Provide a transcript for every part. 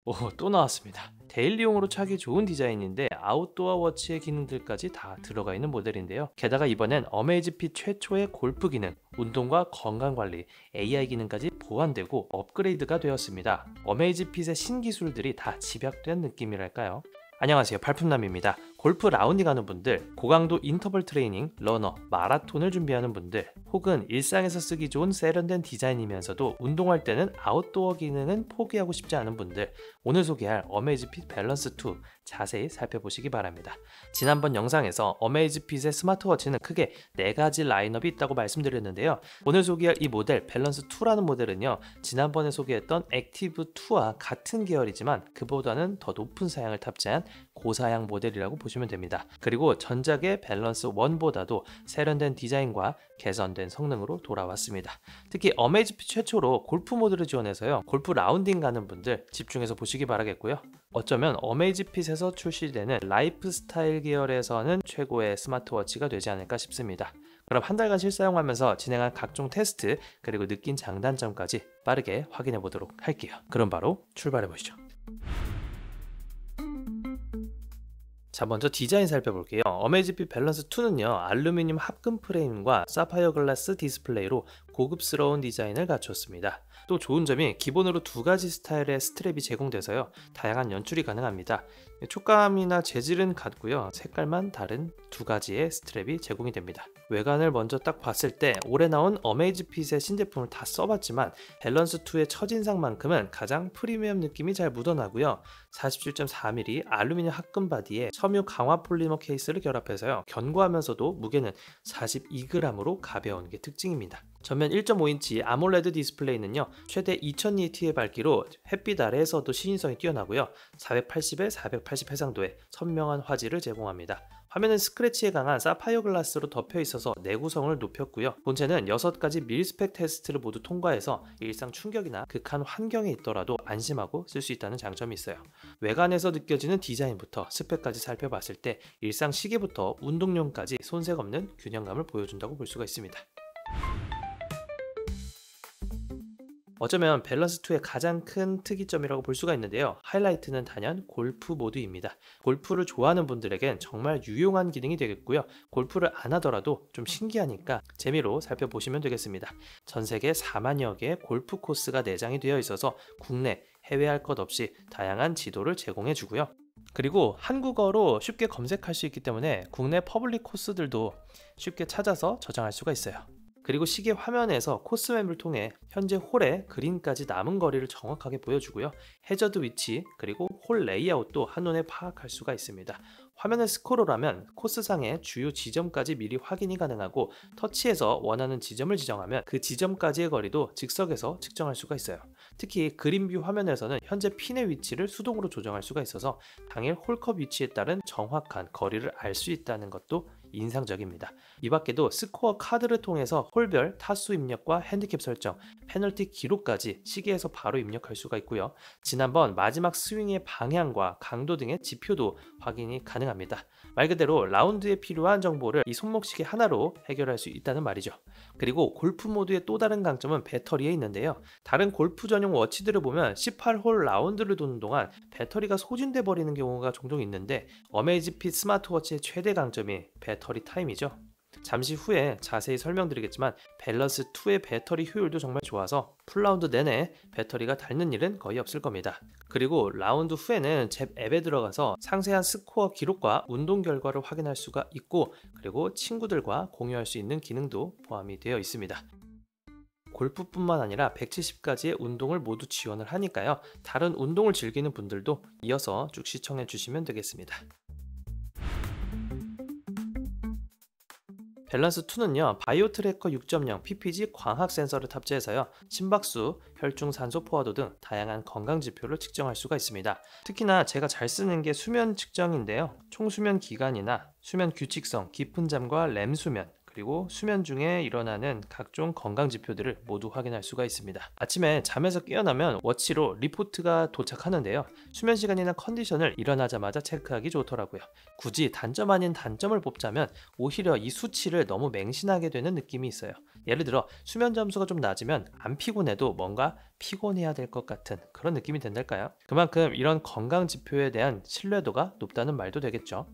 오, 또 나왔습니다. 데일리용으로 차기 좋은 디자인인데 아웃도어 워치의 기능들까지 다 들어가 있는 모델인데요. 게다가 이번엔 어메이즈핏 최초의 골프 기능, 운동과 건강관리, AI 기능까지 보완되고 업그레이드가 되었습니다. 어메이즈핏의 신기술들이 다 집약된 느낌이랄까요? 안녕하세요, 발품남입니다. 골프 라운딩 하는 분들, 고강도 인터벌 트레이닝, 러너, 마라톤을 준비하는 분들, 혹은 일상에서 쓰기 좋은 세련된 디자인이면서도 운동할 때는 아웃도어 기능은 포기하고 싶지 않은 분들, 오늘 소개할 어메이즈핏 밸런스 2 자세히 살펴보시기 바랍니다. 지난번 영상에서 어메이즈핏의 스마트워치는 크게 4가지 라인업이 있다고 말씀드렸는데요. 오늘 소개할 이 모델 밸런스 2라는 모델은요, 지난번에 소개했던 액티브 2와 같은 계열이지만 그보다는 더 높은 사양을 탑재한 고사양 모델이라고 보시면 됩니다. 그리고 전작의 밸런스 1보다도 세련된 디자인과 개선된 성능으로 돌아왔습니다. 특히 어메이즈핏 최초로 골프 모드를 지원해서요, 골프 라운딩 가는 분들 집중해서 보시기 바라겠고요. 어쩌면 어메이즈핏에서 출시되는 라이프스타일 계열에서는 최고의 스마트워치가 되지 않을까 싶습니다. 그럼 한 달간 실사용하면서 진행한 각종 테스트, 그리고 느낀 장단점까지 빠르게 확인해 보도록 할게요. 그럼 바로 출발해 보시죠. 자, 먼저 디자인 살펴볼게요. 어메이즈핏 밸런스 2는요, 알루미늄 합금 프레임과 사파이어 글라스 디스플레이로 고급스러운 디자인을 갖췄습니다. 또 좋은 점이 기본으로 2가지 스타일의 스트랩이 제공돼서요, 다양한 연출이 가능합니다. 촉감이나 재질은 같고요, 색깔만 다른 2가지의 스트랩이 제공이 됩니다. 외관을 먼저 딱 봤을 때 올해 나온 어메이즈핏의 신제품을 다 써봤지만 밸런스 2의 첫인상만큼은 가장 프리미엄 느낌이 잘 묻어나고요, 47.4mm 알루미늄 합금 바디에 섬유 강화 폴리머 케이스를 결합해서요, 견고하면서도 무게는 42g으로 가벼운 게 특징입니다. 전면 1.5인치 아몰레드 디스플레이는요, 최대 2000니트의 밝기로 햇빛 아래에서도 시인성이 뛰어나고요, 480에 480 해상도의 선명한 화질을 제공합니다. 화면은 스크래치에 강한 사파이어 글라스로 덮여 있어서 내구성을 높였고요. 본체는 6가지 밀스펙 테스트를 모두 통과해서 일상 충격이나 극한 환경에 있더라도 안심하고 쓸 수 있다는 장점이 있어요. 외관에서 느껴지는 디자인부터 스펙까지 살펴봤을 때 일상 시계부터 운동용까지 손색 없는 균형감을 보여준다고 볼 수가 있습니다. 어쩌면 밸런스 2의 가장 큰 특이점이라고 볼 수가 있는데요. 하이라이트는 단연 골프 모드입니다. 골프를 좋아하는 분들에겐 정말 유용한 기능이 되겠고요. 골프를 안 하더라도 좀 신기하니까 재미로 살펴보시면 되겠습니다. 전 세계 4만여 개의 골프 코스가 내장이 되어 있어서 국내, 해외 할 것 없이 다양한 지도를 제공해 주고요. 그리고 한국어로 쉽게 검색할 수 있기 때문에 국내 퍼블릭 코스들도 쉽게 찾아서 저장할 수가 있어요. 그리고 시계 화면에서 코스맵을 통해 현재 홀의 그린까지 남은 거리를 정확하게 보여주고요. 해저드 위치, 그리고 홀 레이아웃도 한눈에 파악할 수가 있습니다. 화면을 스크롤하면 코스상의 주요 지점까지 미리 확인이 가능하고, 터치해서 원하는 지점을 지정하면 그 지점까지의 거리도 즉석에서 측정할 수가 있어요. 특히 그린뷰 화면에서는 현재 핀의 위치를 수동으로 조정할 수가 있어서 당일 홀컵 위치에 따른 정확한 거리를 알 수 있다는 것도 인상적입니다. 이 밖에도 스코어 카드를 통해서 홀별 타수 입력과 핸디캡 설정, 페널티 기록까지 시계에서 바로 입력할 수가 있고요. 지난번 마지막 스윙의 방향과 강도 등의 지표도 확인이 가능합니다. 말 그대로 라운드에 필요한 정보를 이 손목시계 하나로 해결할 수 있다는 말이죠. 그리고 골프 모드의 또 다른 강점은 배터리에 있는데요. 다른 골프 전용 워치들을 보면 18홀 라운드를 도는 동안 배터리가 소진돼 버리는 경우가 종종 있는데, 어메이즈핏 스마트워치의 최대 강점이 배터리 타임이죠. 잠시 후에 자세히 설명드리겠지만 밸런스 2의 배터리 효율도 정말 좋아서 풀라운드 내내 배터리가 닳는 일은 거의 없을 겁니다. 그리고 라운드 후에는 제 앱에 들어가서 상세한 스코어 기록과 운동 결과를 확인할 수가 있고, 그리고 친구들과 공유할 수 있는 기능도 포함이 되어 있습니다. 골프뿐만 아니라 170가지의 운동을 모두 지원을 하니까요, 다른 운동을 즐기는 분들도 이어서 쭉 시청해 주시면 되겠습니다. 밸런스 2는요, 바이오 트래커 6.0 PPG 광학 센서를 탑재해서요, 심박수, 혈중 산소 포화도 등 다양한 건강 지표를 측정할 수가 있습니다. 특히나 제가 잘 쓰는 게 수면 측정인데요, 총 수면 기간이나 수면 규칙성, 깊은 잠과 렘 수면, 그리고 수면 중에 일어나는 각종 건강 지표들을 모두 확인할 수가 있습니다. 아침에 잠에서 깨어나면 워치로 리포트가 도착하는데요. 수면 시간이나 컨디션을 일어나자마자 체크하기 좋더라고요. 굳이 단점 아닌 단점을 뽑자면 오히려 이 수치를 너무 맹신하게 되는 느낌이 있어요. 예를 들어 수면 점수가 좀 낮으면 안 피곤해도 뭔가 피곤해야 될 것 같은 그런 느낌이 든달까요? 그만큼 이런 건강 지표에 대한 신뢰도가 높다는 말도 되겠죠.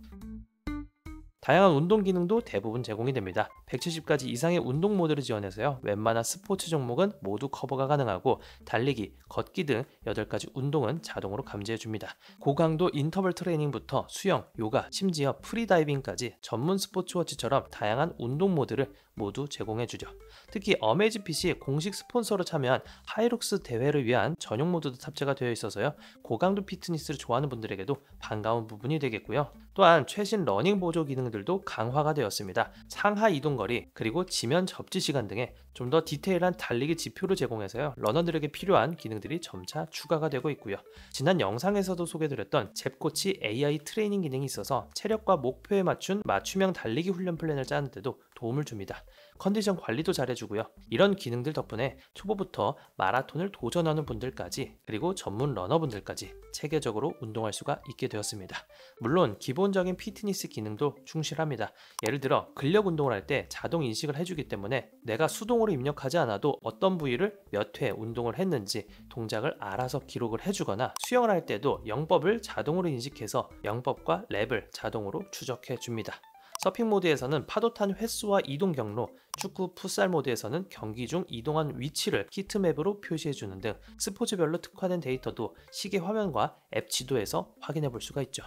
다양한 운동 기능도 대부분 제공이 됩니다. 170가지 이상의 운동 모드를 지원해서요. 웬만한 스포츠 종목은 모두 커버가 가능하고 달리기, 걷기 등 8가지 운동은 자동으로 감지해줍니다. 고강도 인터벌 트레이닝부터 수영, 요가, 심지어 프리다이빙까지 전문 스포츠워치처럼 다양한 운동 모드를 모두 제공해주죠. 특히 어메이즈핏이 공식 스폰서로 참여한 하이록스 대회를 위한 전용 모드도 탑재가 되어 있어서요. 고강도 피트니스를 좋아하는 분들에게도 반가운 부분이 되겠고요. 또한 최신 러닝 보조 기능들도 강화가 되었습니다. 상하 이동거리 그리고 지면 접지 시간 등의 좀 더 디테일한 달리기 지표를 제공해서요. 러너들에게 필요한 기능들이 점차 추가가 되고 있고요. 지난 영상에서도 소개드렸던 잽코치 AI 트레이닝 기능이 있어서 체력과 목표에 맞춘 맞춤형 달리기 훈련 플랜을 짜는 데도 도움을 줍니다. 컨디션 관리도 잘해주고요. 이런 기능들 덕분에 초보부터 마라톤을 도전하는 분들까지 그리고 전문 러너분들까지 체계적으로 운동할 수가 있게 되었습니다. 물론 기본적인 피트니스 기능도 충실합니다. 예를 들어 근력 운동을 할 때 자동 인식을 해주기 때문에 내가 수동으로 입력하지 않아도 어떤 부위를 몇 회 운동을 했는지 동작을 알아서 기록을 해주거나 수영을 할 때도 영법을 자동으로 인식해서 영법과 랩을 자동으로 추적해 줍니다. 서핑 모드에서는 파도 탄 횟수와 이동 경로, 축구 풋살 모드에서는 경기 중 이동한 위치를 히트맵으로 표시해주는 등 스포츠별로 특화된 데이터도 시계 화면과 앱 지도에서 확인해 볼 수가 있죠.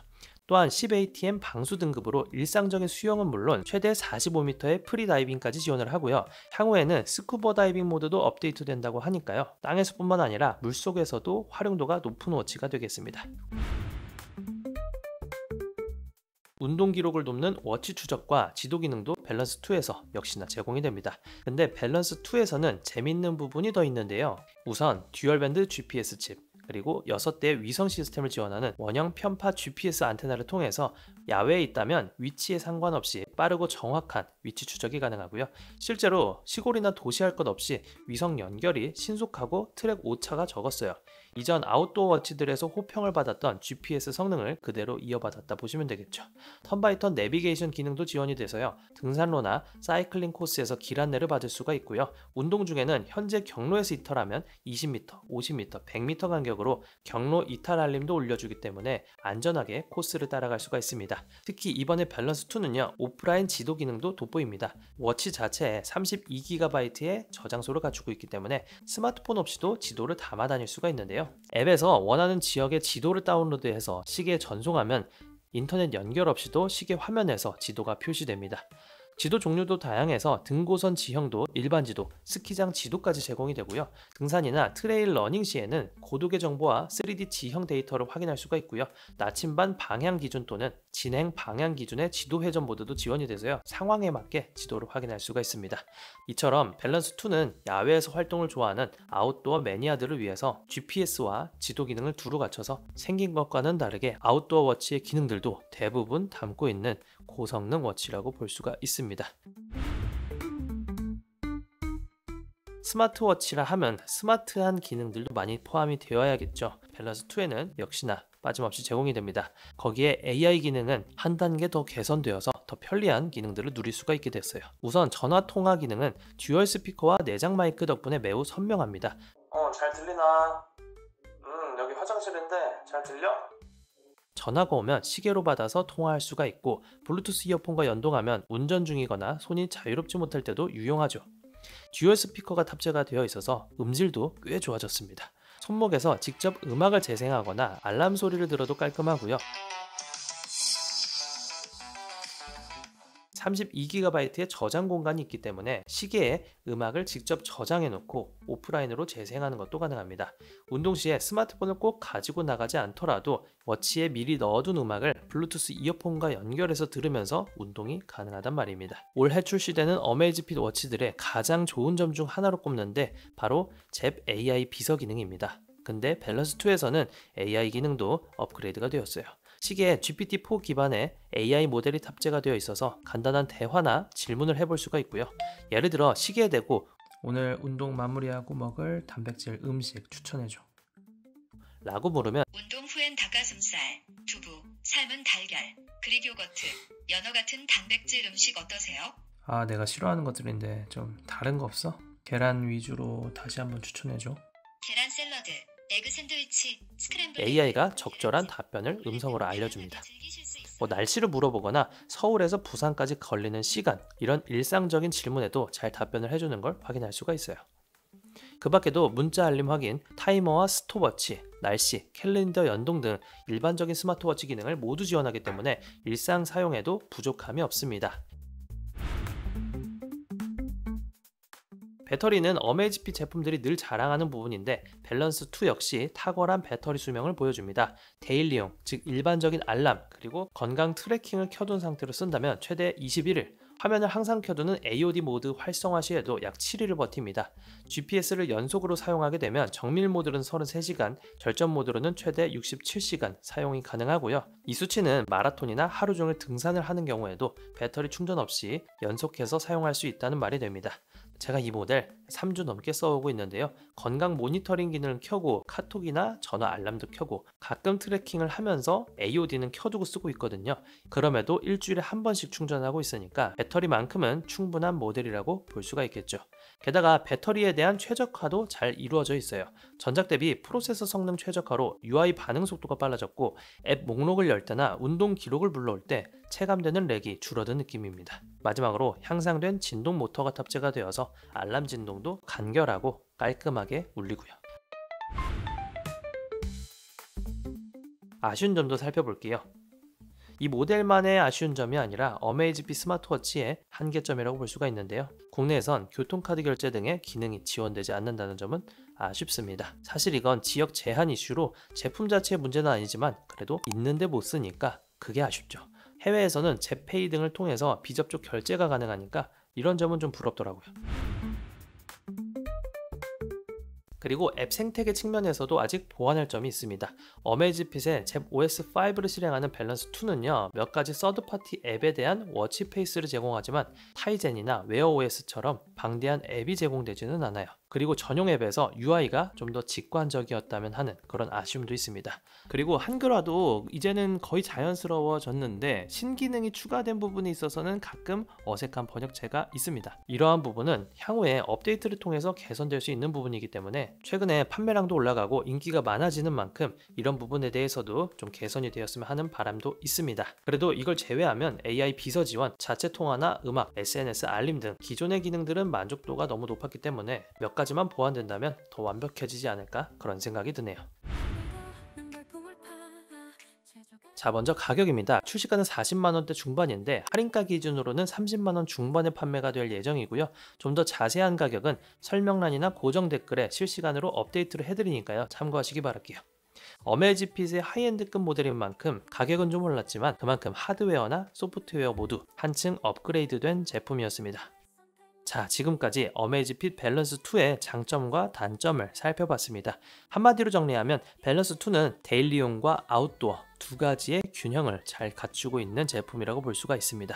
또한 10ATM 방수 등급으로 일상적인 수영은 물론 최대 45m의 프리다이빙까지 지원을 하고요. 향후에는 스쿠버 다이빙 모드도 업데이트된다고 하니까요. 땅에서뿐만 아니라 물속에서도 활용도가 높은 워치가 되겠습니다. 운동 기록을 돕는 워치 추적과 지도 기능도 밸런스2에서 역시나 제공이 됩니다. 근데 밸런스2에서는 재밌는 부분이 더 있는데요. 우선 듀얼밴드 GPS 칩, 그리고 6대의 위성 시스템을 지원하는 원형 편파 GPS 안테나를 통해서 야외에 있다면 위치에 상관없이 빠르고 정확한 위치 추적이 가능하고요. 실제로 시골이나 도시 할 것 없이 위성 연결이 신속하고 트랙 오차가 적었어요. 이전 아웃도어 워치들에서 호평을 받았던 GPS 성능을 그대로 이어받았다 보시면 되겠죠. 턴바이턴 내비게이션 기능도 지원이 돼서요. 등산로나 사이클링 코스에서 길 안내를 받을 수가 있고요. 운동 중에는 현재 경로에서 이탈하면 20m, 50m, 100m 간격으로 경로 이탈 알림도 올려주기 때문에 안전하게 코스를 따라갈 수가 있습니다. 특히 이번에 밸런스2는요. 오프라인 지도 기능도 돋보입니다. 워치 자체에 32GB의 저장소를 갖추고 있기 때문에 스마트폰 없이도 지도를 담아 다닐 수가 있는데요. 앱에서 원하는 지역의 지도를 다운로드해서 시계에 전송하면 인터넷 연결 없이도 시계 화면에서 지도가 표시됩니다. 지도 종류도 다양해서 등고선 지형도 일반 지도, 스키장 지도까지 제공이 되고요. 등산이나 트레일 러닝 시에는 고도계 정보와 3D 지형 데이터를 확인할 수가 있고요. 나침반 방향 기준 또는 진행 방향 기준의 지도 회전 모드도 지원이 돼서요. 상황에 맞게 지도를 확인할 수가 있습니다. 이처럼 밸런스2는 야외에서 활동을 좋아하는 아웃도어 매니아들을 위해서 GPS와 지도 기능을 두루 갖춰서 생긴 것과는 다르게 아웃도어 워치의 기능들도 대부분 담고 있는 고성능 워치라고 볼 수가 있습니다. 스마트워치라 하면 스마트한 기능들도 많이 포함이 되어야겠죠. 밸런스2에는 역시나 빠짐없이 제공이 됩니다. 거기에 AI 기능은 한 단계 더 개선되어서 더 편리한 기능들을 누릴 수가 있게 됐어요. 우선 전화 통화 기능은 듀얼 스피커와 내장 마이크 덕분에 매우 선명합니다. 잘 들리나? 여기 화장실인데 잘 들려? 전화가 오면 시계로 받아서 통화할 수가 있고 블루투스 이어폰과 연동하면 운전 중이거나 손이 자유롭지 못할 때도 유용하죠. 듀얼 스피커가 탑재가 되어 있어서 음질도 꽤 좋아졌습니다. 손목에서 직접 음악을 재생하거나 알람 소리를 들어도 깔끔하고요. 32GB의 저장 공간이 있기 때문에 시계에 음악을 직접 저장해 놓고 오프라인으로 재생하는 것도 가능합니다. 운동 시에 스마트폰을 꼭 가지고 나가지 않더라도 워치에 미리 넣어둔 음악을 블루투스 이어폰과 연결해서 들으면서 운동이 가능하단 말입니다. 올해 출시되는 어메이즈핏 워치들의 가장 좋은 점 중 하나로 꼽는데 바로 잽 AI 비서 기능입니다. 근데 밸런스2에서는 AI 기능도 업그레이드가 되었어요. 시계에 GPT-4 기반의 AI 모델이 탑재가 되어 있어서 간단한 대화나 질문을 해볼 수가 있고요. 예를 들어 시계에 대고 오늘 운동 마무리하고 먹을 단백질 음식 추천해줘 라고 물으면 운동 후엔 닭가슴살, 두부, 삶은 달걀, 그릭 요거트, 연어 같은 단백질 음식 어떠세요? 아, 내가 싫어하는 것들인데 좀 다른 거 없어? 계란 위주로 다시 한번 추천해줘. 계란 샐러드, 에그 샌드위치, 스크램블 AI가 적절한 답변을 음성으로 알려줍니다. 날씨를 물어보거나 서울에서 부산까지 걸리는 시간, 이런 일상적인 질문에도 잘 답변을 해주는 걸 확인할 수가 있어요. 그 밖에도 문자 알림 확인, 타이머와 스톱워치, 날씨, 캘린더 연동 등 일반적인 스마트워치 기능을 모두 지원하기 때문에 일상 사용에도 부족함이 없습니다. 배터리는 어메이지핏 제품들이 늘 자랑하는 부분인데 밸런스2 역시 탁월한 배터리 수명을 보여줍니다. 데일리용, 즉 일반적인 알람, 그리고 건강 트래킹을 켜둔 상태로 쓴다면 최대 21일, 화면을 항상 켜두는 AOD 모드 활성화 시에도 약 7일을 버팁니다. GPS를 연속으로 사용하게 되면 정밀 모드로는 33시간, 절전 모드로는 최대 67시간 사용이 가능하고요. 이 수치는 마라톤이나 하루 종일 등산을 하는 경우에도 배터리 충전 없이 연속해서 사용할 수 있다는 말이 됩니다. 제가 이 모델 3주 넘게 써오고 있는데요. 건강 모니터링 기능을 켜고 카톡이나 전화 알람도 켜고 가끔 트래킹을 하면서 AOD는 켜두고 쓰고 있거든요. 그럼에도 일주일에 한 번씩 충전하고 있으니까 배터리만큼은 충분한 모델이라고 볼 수가 있겠죠. 게다가 배터리에 대한 최적화도 잘 이루어져 있어요. 전작 대비 프로세서 성능 최적화로 UI 반응 속도가 빨라졌고 앱 목록을 열 때나 운동 기록을 불러올 때 체감되는 렉이 줄어든 느낌입니다. 마지막으로 향상된 진동 모터가 탑재가 되어서 알람 진동도 간결하고 깔끔하게 울리고요. 아쉬운 점도 살펴볼게요. 이 모델만의 아쉬운 점이 아니라 어메이지핏 스마트워치의 한계점이라고 볼 수가 있는데요. 국내에선 교통카드 결제 등의 기능이 지원되지 않는다는 점은 아쉽습니다. 사실 이건 지역 제한 이슈로 제품 자체의 문제는 아니지만 그래도 있는데 못 쓰니까 그게 아쉽죠. 해외에서는 제페이 등을 통해서 비접촉 결제가 가능하니까 이런 점은 좀 부럽더라고요. 그리고 앱 생태계 측면에서도 아직 보완할 점이 있습니다. 어메이지핏의 잽 OS5를 실행하는 밸런스2는요, 몇 가지 서드파티 앱에 대한 워치페이스를 제공하지만 타이젠이나 웨어OS처럼 방대한 앱이 제공되지는 않아요. 그리고 전용 앱에서 UI가 좀 더 직관적이었다면 하는 그런 아쉬움도 있습니다. 그리고 한글화도 이제는 거의 자연스러워졌는데 신기능이 추가된 부분에 있어서는 가끔 어색한 번역체가 있습니다. 이러한 부분은 향후에 업데이트를 통해서 개선될 수 있는 부분이기 때문에 최근에 판매량도 올라가고 인기가 많아지는 만큼 이런 부분에 대해서도 좀 개선이 되었으면 하는 바람도 있습니다. 그래도 이걸 제외하면 AI 비서 지원, 자체 통화나 음악, SNS 알림 등 기존의 기능들은 만족도가 너무 높았기 때문에 몇 가지만 보완된다면 더 완벽해지지 않을까 그런 생각이 드네요. 자, 먼저 가격입니다. 출시가는 40만원대 중반인데 할인가 기준으로는 30만원 중반에 판매가 될 예정이고요. 좀 더 자세한 가격은 설명란이나 고정 댓글에 실시간으로 업데이트를 해드리니까요. 참고하시기 바랄게요. 어메이지핏의 하이엔드급 모델인 만큼 가격은 좀 올랐지만 그만큼 하드웨어나 소프트웨어 모두 한층 업그레이드된 제품이었습니다. 자, 지금까지 어메이지핏 밸런스2의 장점과 단점을 살펴봤습니다. 한마디로 정리하면 밸런스2는 데일리용과 아웃도어 두 가지의 균형을 잘 갖추고 있는 제품이라고 볼 수가 있습니다.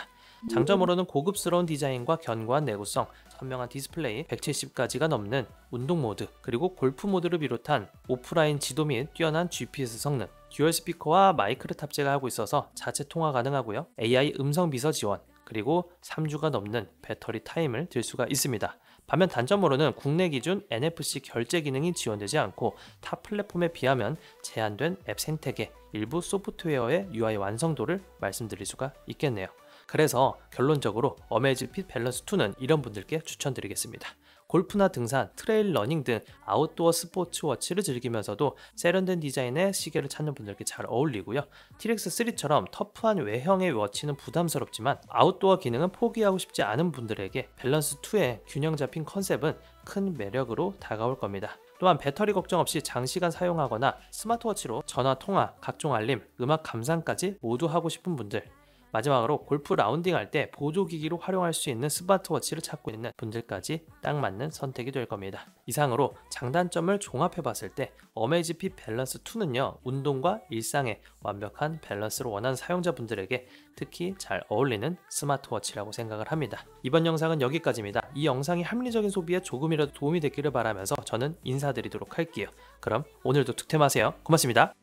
장점으로는 고급스러운 디자인과 견고한 내구성, 선명한 디스플레이, 170가지가 넘는 운동 모드, 그리고 골프 모드를 비롯한 오프라인 지도 및 뛰어난 GPS 성능, 듀얼 스피커와 마이크를 탑재가 하고 있어서 자체 통화 가능하고요. AI 음성 비서 지원, 그리고 3주가 넘는 배터리 타임을 들 수가 있습니다. 반면 단점으로는 국내 기준 NFC 결제 기능이 지원되지 않고 타 플랫폼에 비하면 제한된 앱 생태계, 일부 소프트웨어의 UI 완성도를 말씀드릴 수가 있겠네요. 그래서 결론적으로 어메이지핏 밸런스2는 이런 분들께 추천드리겠습니다. 골프나 등산, 트레일 러닝 등 아웃도어 스포츠 워치를 즐기면서도 세련된 디자인의 시계를 찾는 분들께 잘 어울리고요. TRX3처럼 터프한 외형의 워치는 부담스럽지만 아웃도어 기능은 포기하고 싶지 않은 분들에게 밸런스2의 균형 잡힌 컨셉은 큰 매력으로 다가올 겁니다. 또한 배터리 걱정 없이 장시간 사용하거나 스마트워치로 전화 통화, 각종 알림, 음악 감상까지 모두 하고 싶은 분들, 마지막으로 골프 라운딩 할 때 보조기기로 활용할 수 있는 스마트워치를 찾고 있는 분들까지 딱 맞는 선택이 될 겁니다. 이상으로 장단점을 종합해 봤을 때 어메이지핏 밸런스 2는요, 운동과 일상의 완벽한 밸런스를 원하는 사용자분들에게 특히 잘 어울리는 스마트워치라고 생각을 합니다. 이번 영상은 여기까지입니다. 이 영상이 합리적인 소비에 조금이라도 도움이 됐기를 바라면서 저는 인사드리도록 할게요. 그럼 오늘도 득템하세요. 고맙습니다.